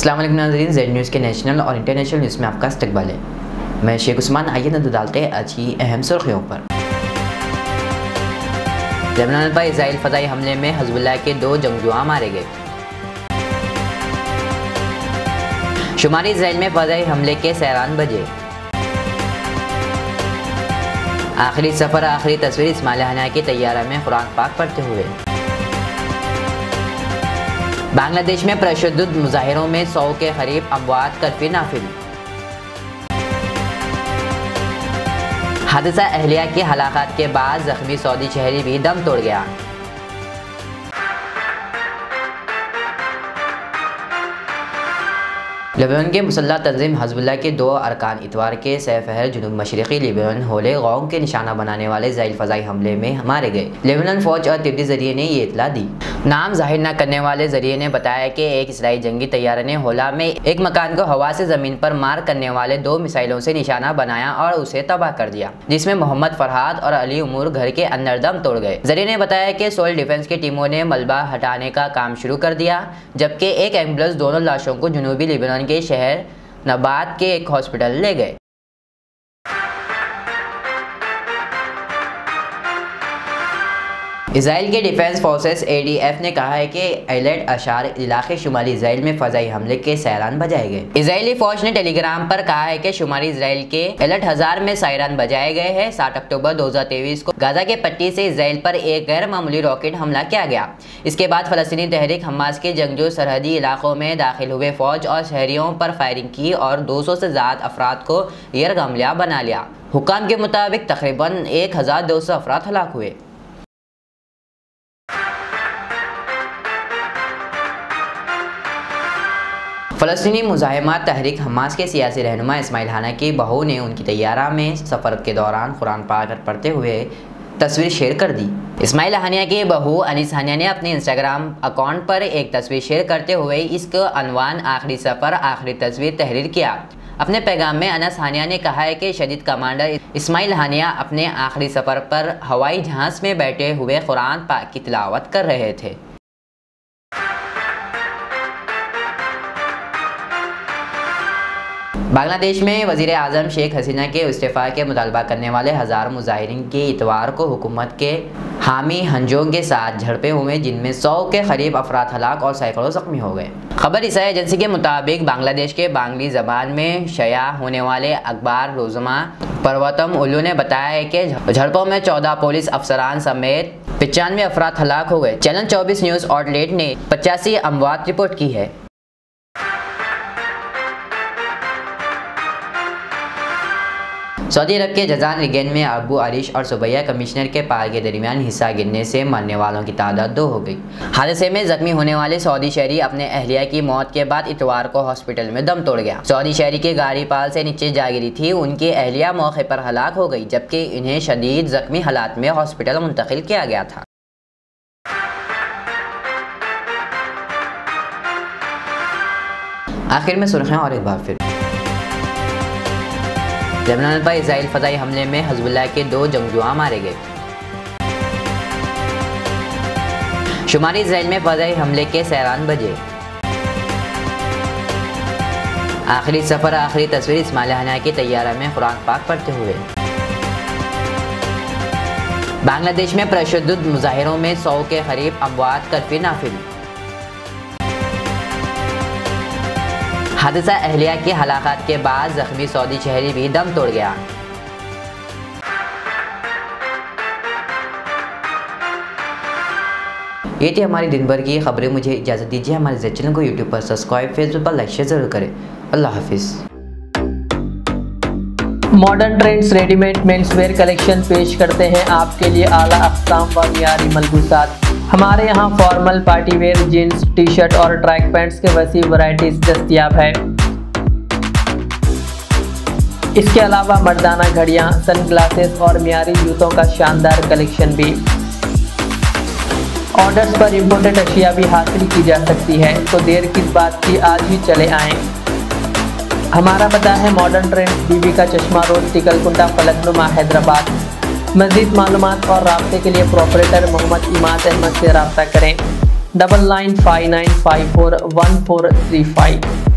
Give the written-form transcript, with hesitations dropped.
अस्सलाम वालेकुम नाज़रीन, ज़ेड न्यूज़ के नेशनल और इंटरनेशनल न्यूज़ में आपका इस्तकबाल है। मैं शेख उस्मान। आइए नजर डालते हैं आज की अहम सुर्खियों पर। लेबनान पर इजराइल फ़ज़ाई हमले में हिज़्बुल्लाह के 2 जंगजुआ मारे गए। शुमाली इजराइल में फ़ज़ाई हमले के सैरान बजे। आखिरी सफ़र, आखिरी तस्वीर इस्माइल हनिया के तैयारा में कुरान पाक पढ़ते हुए। बांग्लादेश में तशद्दुद मुजाहिरों में 100 के करीब अमवात, कर्फ्यू नाफिज। हादसा अहलिया की हलाकत के बाद जख्मी सऊदी शहरी भी दम तोड़ गया। लेबनान के मुसल्लह तंजीम हिज़्बुल्लाह के 2 अरकान इतवार के सह-फहर जुनूब मशरिक़ी लेबनान होले गौम के निशाना बनाने वाले इजराइल फ़ज़ाई हमले में मारे गए। लेबनान फ़ौज और तिब्बती ज़रिए ने ये इत्तला दी। नाम जाहिर न करने वाले ज़रिए ने बताया कि एक इसराइली जंगी तैयारे ने होला में एक मकान को हवा से ज़मीन पर मार करने वाले 2 मिसाइलों से निशाना बनाया और उसे तबाह कर दिया, जिसमें मोहम्मद फरहाद और अली उमर घर के अंदर दम तोड़ गए। ज़रिए ने बताया कि सोल डिफेंस की टीमों ने मलबा हटाने का काम शुरू कर दिया, जबकि एक एम्बुलेंस दोनों लाशों को जनूबी लेबनान के शहर नबात के एक हॉस्पिटल ले गए। इसराइल के डिफेंस फोर्सेस ADF ने कहा है कि एलर्ट अशार इलाके शुमाली इसराइल में फ़ज़ाई हमले के सैरान बजाए गए। इजरायली फौज ने टेलीग्राम पर कहा है कि शुमाली इसराइल के एलर्ट हजार में सैरान बजाए गए हैं। 7 अक्टूबर 2023 को गाजा के पट्टी से इसराइल पर एक गैर मामूली रॉकेट हमला किया गया। इसके बाद फ़लस्तीनी तहरीक हमास के जंगजू सरहदी इलाकों में दाखिल हुए फौज और शहरियों पर फायरिंग की और 200 से ज़्यादा अफराद को यरगमला बना लिया। हुक्काम के मुताबिक तकरीबन 1200 अफराद हलाक हुए। फ़लस्तीनी मुजाहिमात तहरीक हमास के सियासी रहनुमा इस्माइल हनिया की बहू ने उनकी तैयारा में सफ़र के दौरान कुरान पाक पढ़ते हुए तस्वीर शेयर कर दी। इस्माइल हनिया की बहू अनीस हनिया ने अपने इंस्टाग्राम अकाउंट पर एक तस्वीर शेयर करते हुए इसका अनवान आखिरी सफ़र, आखिरी तस्वीर तहरीर किया। अपने पैगाम में अनीस हनिया ने कहा है कि शदीद कमांडर इस्माइल हनिया अपने आखिरी सफ़र पर हवाई जहाज़ में बैठे हुए कुरान पाक की तिलावत कर रहे थे। बांग्लादेश में वज़ीर आज़म शेख हसीना के इस्तीफ़ा के मुतालबा करने वाले हज़ारों मुजाहिरीन के इतवार को हुकूमत के हामी हंजों के साथ झड़पें हुए, जिनमें 100 के करीब अफराद हलाक और सैकड़ों ज़ख्मी हो गए। खबर ईसाई एजेंसी के मुताबिक बांग्लादेश के बांग्ली ज़बान में शाया होने वाले अखबार रोज़मा पर्वतम उल्लू ने बताया है कि झड़पों में 14 पुलिस अफसरान समेत 95 अफराद हलाक हो गए। चैनल 24 न्यूज़ आउटलेट ने 85 अमवात रिपोर्ट की है। सऊदी अरब के जजान रिगन में अबू आरिश और सुबैया कमिश्नर के पार के दरमियान हिस्सा गिरने से मरने वालों की तादाद 2 हो गई। हादसे में जख्मी होने वाले सऊदी शहरी अपने अहलिया की मौत के बाद इतवार को हॉस्पिटल में दम तोड़ गया। सऊदी शहरी की गाड़ी पाल से नीचे जा गिरी थी। उनकी अहलिया मौके पर हलाक हो गई, जबकि इन्हें शदीद जख्मी हालात में हॉस्पिटल मुंतकिल किया गया था। आखिर में सुर्खियां और एक बार फिर। लेबनान पर इजराइल फ़ज़ाई हमले में हिज़्बुल्लाह के 2 जंगजुआ मारे गए। शुमाली इसराइल में फ़ज़ाई हमले के सैरान बजे। आखिरी सफ़र, आखिरी तस्वीर इस्माइल हनिया के तैयारा में कुरान पाक पढ़ते हुए। बांग्लादेश में तशद्दुद मुजाहिरों में 100 के करीब अमवात, कर्फ्यू नाफिज। हादसा अहलिया की हलाकत के बाद जख्मी सऊदी शहरी भी दम तोड़ गया। ये थी हमारी दिन भर की खबरें। मुझे इजाज़त दीजिए। हमारे ज़ेड चैनल को यूट्यूब पर सब्सक्राइब, फेसबुक पर लाइक शेयर ज़रूर करें। अल्लाह हाफिज़। Modern trends readymade menswear collection पेश करते हैं आपके लिए आला अक़साम व मियारी मलबूसात। हमारे यहाँ formal, party wear, jeans, T shirt और ट्रैक पैंट्स के वसी वैरायटीज दस्तयाब है। इसके अलावा मर्दाना घड़ियाँ, सन ग्लासेस और मियारी जूतों का शानदार कलेक्शन भी। ऑर्डर्स पर इम्पोर्टेड अशिया भी हासिल की जा सकती है, तो देर किस बात की, आज ही चले आएँ। हमारा पता है मॉडर्न ट्रेंड्स, बीबी का चश्मा रोड, टिकलकुंडा, फलकनुमा, हैदराबाद। मज़ीद मालूमात और राब्ते के लिए प्रोपरेटर मोहम्मद इमाद अहमद से रब्ता करें। 9959541435।